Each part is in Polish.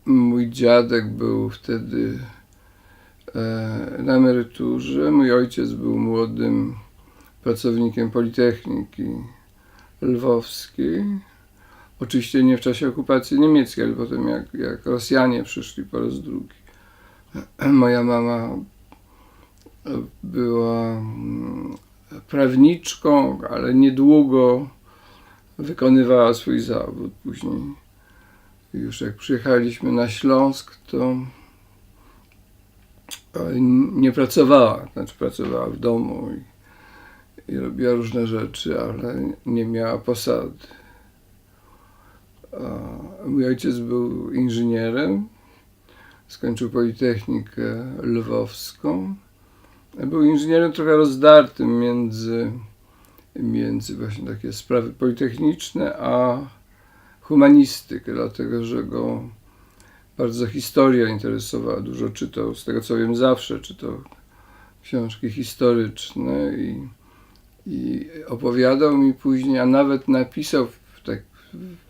Mój dziadek był wtedy na emeryturze. Mój ojciec był młodym pracownikiem Politechniki Lwowskiej. Oczywiście nie w czasie okupacji niemieckiej, ale potem jak Rosjanie przyszli po raz drugi. Moja mama była prawniczką, ale niedługo wykonywała swój zawód. Później już jak przyjechaliśmy na Śląsk, to nie pracowała, znaczy pracowała w domu i robiła różne rzeczy, ale nie miała posady. Mój ojciec był inżynierem, skończył Politechnikę Lwowską. Był inżynierem trochę rozdartym między właśnie takie sprawy politechniczne a humanistykę, dlatego że go bardzo historia interesowała. Dużo czytał, z tego co wiem, zawsze czytał książki historyczne i opowiadał mi później, a nawet napisał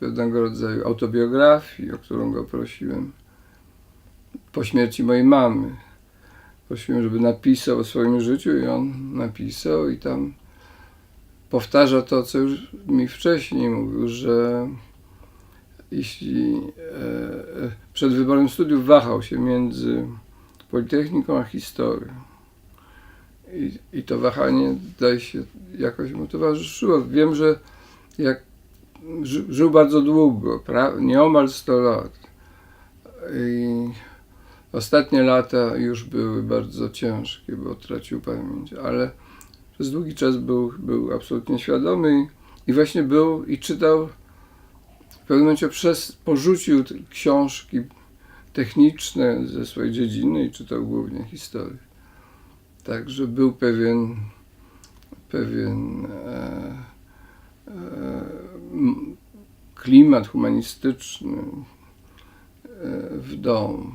pewnego rodzaju autobiografii, o którą go prosiłem po śmierci mojej mamy. Prosiłem, żeby napisał o swoim życiu i on napisał i tam powtarza to, co już mi wcześniej mówił, że jeśli przed wyborem studiów wahał się między Politechniką a historią. I to wahanie, zdaje się, jakoś mu towarzyszyło. Wiem, że jak żył bardzo długo, nieomal 100 lat. I ostatnie lata już były bardzo ciężkie, bo tracił pamięć, ale przez długi czas był absolutnie świadomy i właśnie był i czytał. W pewnym momencie porzucił książki techniczne ze swojej dziedziny i czytał głównie historię. Także był pewien klimat humanistyczny w domu.